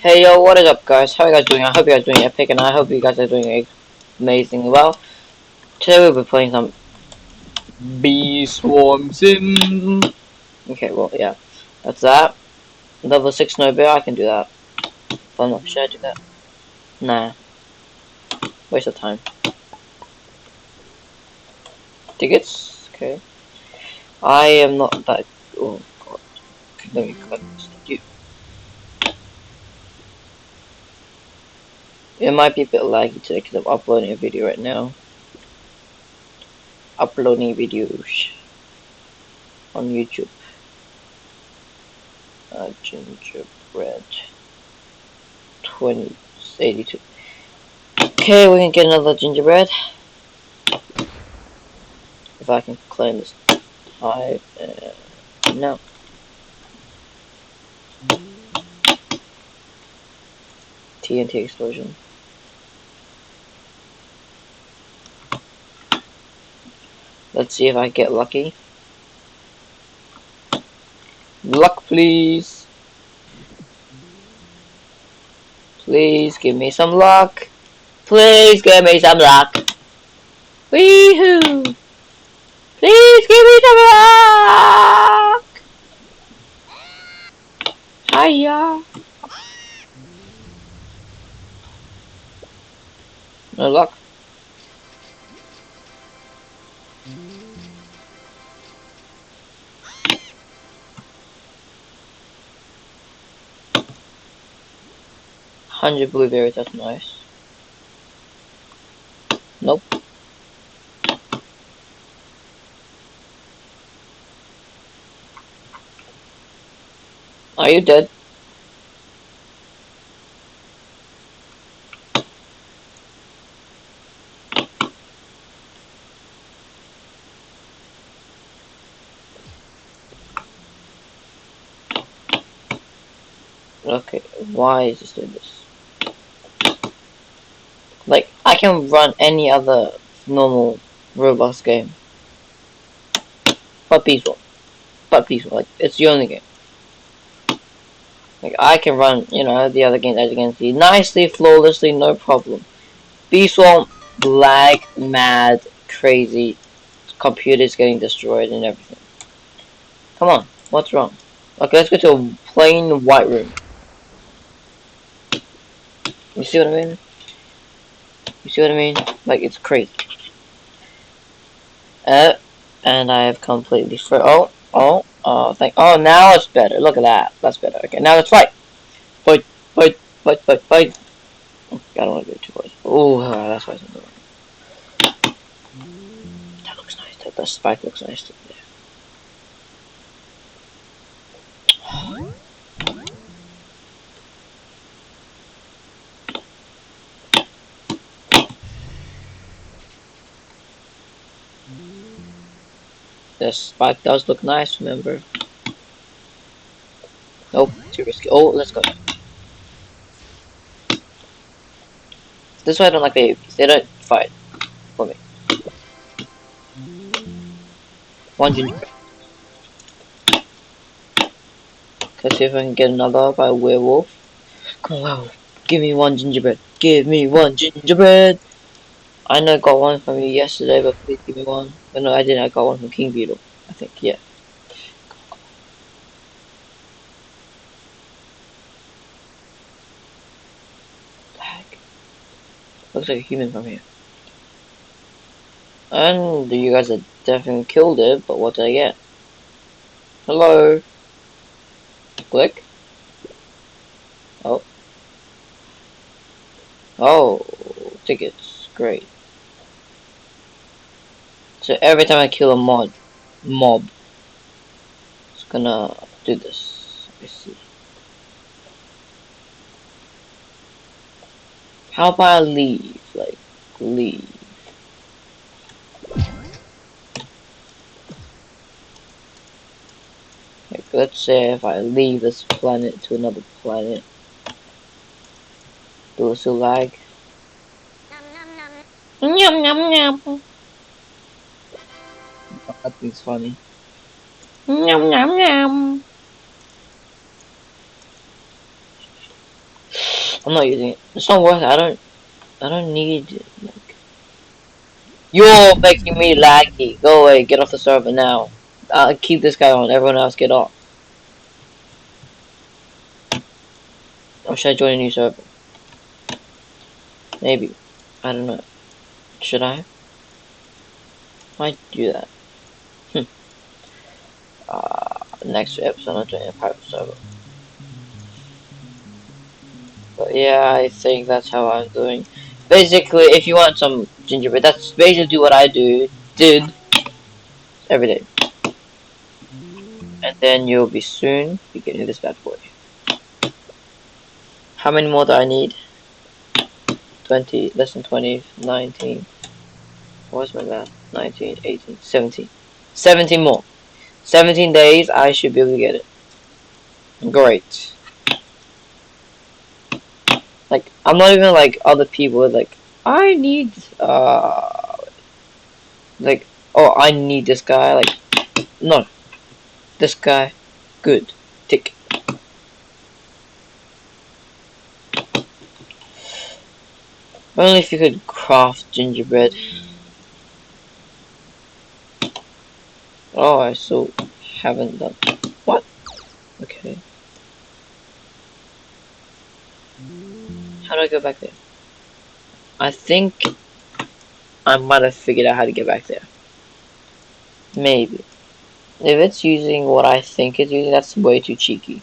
Hey yo, what is up guys? How are you guys doing? I hope you guys are doing epic and I hope you guys are doing amazing. Well, today we'll be playing some Bee Swarm Sim. Okay, well yeah. That's that. Level 6 no bear, I can do that. But I'm not sure I do that. Nah. Waste of time. Tickets? Okay. I am not that oh god. Okay, let me cut this. It might be a bit laggy today because I'm uploading a video right now. Uploading videos on YouTube. Gingerbread 2082. Okay, we can get another gingerbread. If I can claim this hive. No. TNT explosion. Let's see if I get lucky. Luck, please. Please give me some luck. Please give me some luck. Weehoo! Please give me some luck. Hiya. No luck. $100 blueberries, that's nice. Nope. Are you dead? Okay, why is this doing this? Like, I can run any other normal Roblox game. But peaceful. But peaceful. Like, it's the only game. Like, I can run, you know, the other games as you can see. Nicely, flawlessly, no problem. Beast Swamp, lag, mad, crazy. Computers getting destroyed and everything. Come on, what's wrong? Okay, let's go to a plain white room. You see what I mean? You see what I mean? Like, it's crazy. And I have completely oh, now it's better. Look at that. That's better. Okay, now let's fight. Fight, fight, fight, fight, fight. Okay, I don't want to go too close. Oh, that's why it's not going. That looks nice. That spike looks nice. Yeah. The spike does look nice, remember? Nope, too risky. Oh, let's go. This is why I don't like babies. They don't fight for me. One gingerbread. Let's see if I can get another by a werewolf. Come on, werewolf. Give me one gingerbread. Give me one gingerbread. I know I got one from you yesterday, but please give me one. But no, I didn't. I got one from King Beetle. I think, yeah. Lag. Looks like a human from here. And you guys have definitely killed it, but what did I get? Hello? Click? Oh. Oh, tickets. Great. So every time I kill a mob, it's gonna do this. I see. How about I leave? Like, leave. Like, let's say if I leave this planet to another planet, will it still lag? Yum yum yum. That thing's funny. Yum yum yum. I'm not using it. It's not worth it. I don't need it. Like, you're making me laggy. Go away. Get off the server now. I'll keep this guy on. Everyone else get off. Or should I join a new server? Maybe. I don't know. Should I? Might do that. Next episode I'm joining a private server. But yeah, I think that's how I'm doing. Basically, if you want some gingerbread, that's basically what I did every day. And then you'll be soon be getting this bad boy. How many more do I need? 20, less than 20, 19. What's my math? 19, 18, 17. 17 more. 17 days, I should be able to get it. Great. Like, I'm not even like other people, like, I need, like, oh, I need this guy, like, no. This guy, good. Tick. Only if you could craft gingerbread. Oh, I still haven't done. What? Okay. How do I go back there? I think I might have figured out how to get back there. Maybe. If it's using what I think it's using, that's way too cheeky.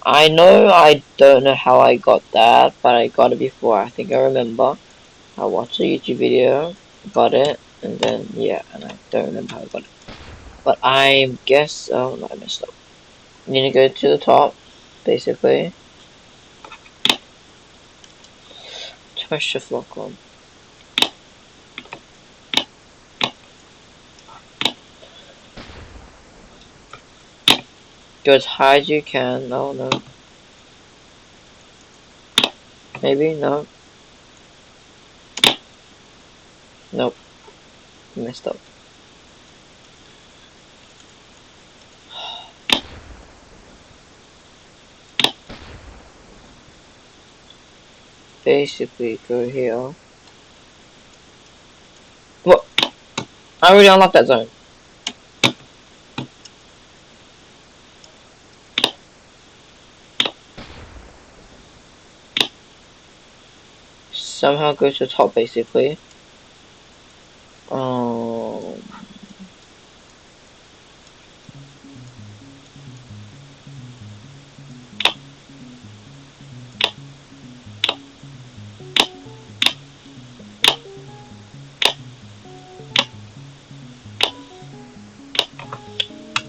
I know I don't know how I got that, but I got it before. I think I remember. I watched a YouTube video, got it, and then, yeah, and I don't remember how I got it. But I guess, oh no, I messed up. You need to go to the top, basically. Turn my shift lock on. Go as high as you can. No, no. Maybe, no. Nope. Messed up. Basically, go here. What? I already unlocked that zone. Somehow go to the top, basically. Um,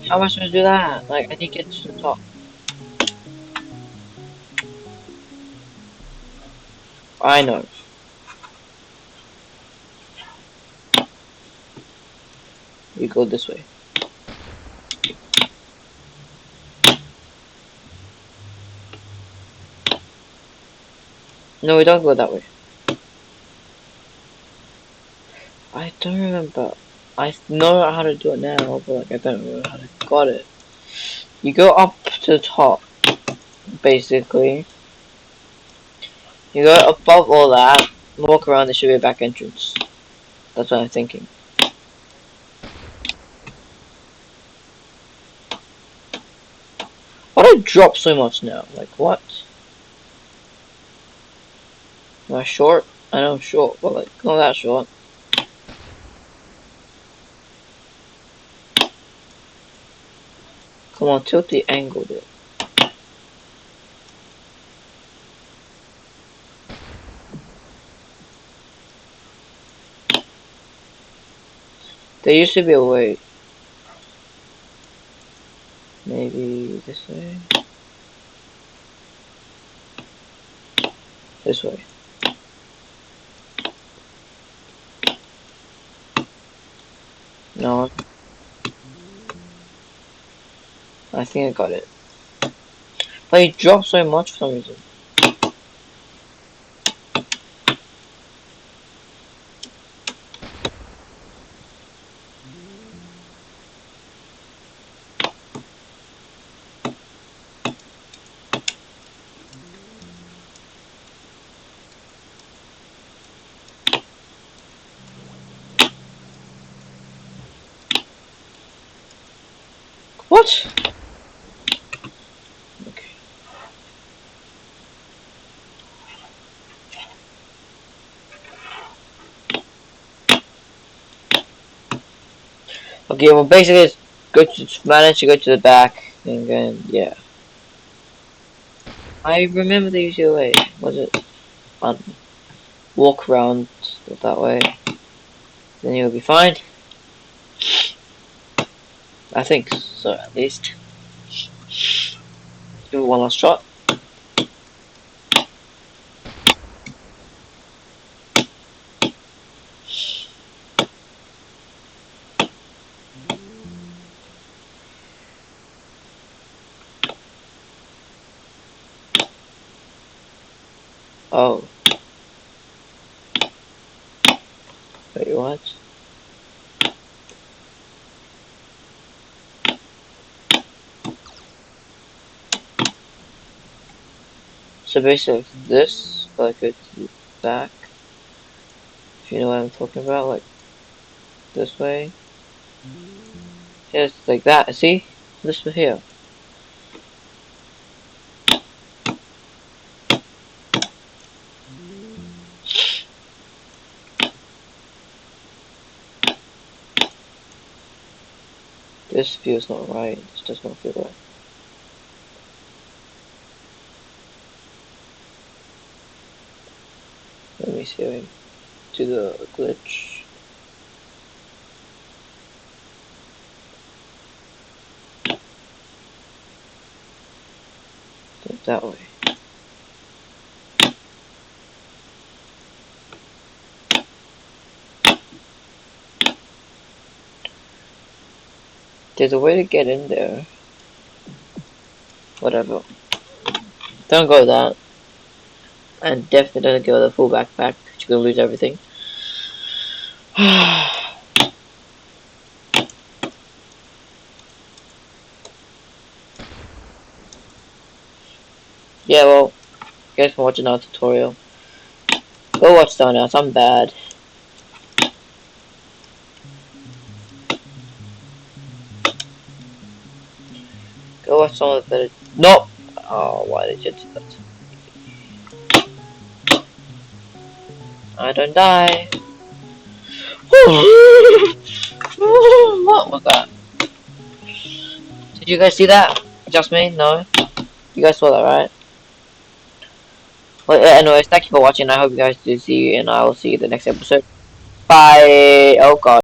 how am I supposed to do that? Like, I need to get to the top. I know. We go this way. No, we don't go that way. I don't remember. I know how to do it now, but like, I don't remember how to got it. You go up to the top, basically. You go above all that, walk around, there should be a back entrance. That's what I'm thinking. Why do I drop so much now? Like, what? Am I short? I know I'm short, but like, not that short. Come on, tilt the angle there. There used to be a way. Maybe this way? This way. No. I think I got it. But it dropped so much for some reason. What? Okay. Okay, well basically it's go to manage to go to the back and then yeah. I remember the usual way. Was it walk around that way? Then you'll be fine. I think so at least. Give it one last shot. Oh. Wait, what? So basically this, but I go to the back. If you know what I'm talking about, like this way. Just like that, see? This one here. This feels not right. This does not feel right. Let me see. To the glitch. Go that way. There's a way to get in there. Whatever. Don't go that. And definitely don't go the full backpack. You're gonna lose everything. Yeah, well, guys for watching our tutorial. Go watch someone else. I'm bad. Go watch someone that. Nope. Oh, why did you do that? I don't die. What was that? Did you guys see that? Just me? No? You guys saw that, right? Well, anyways, thank you for watching. I hope you guys do see you, and I will see you in the next episode. Bye! Oh god.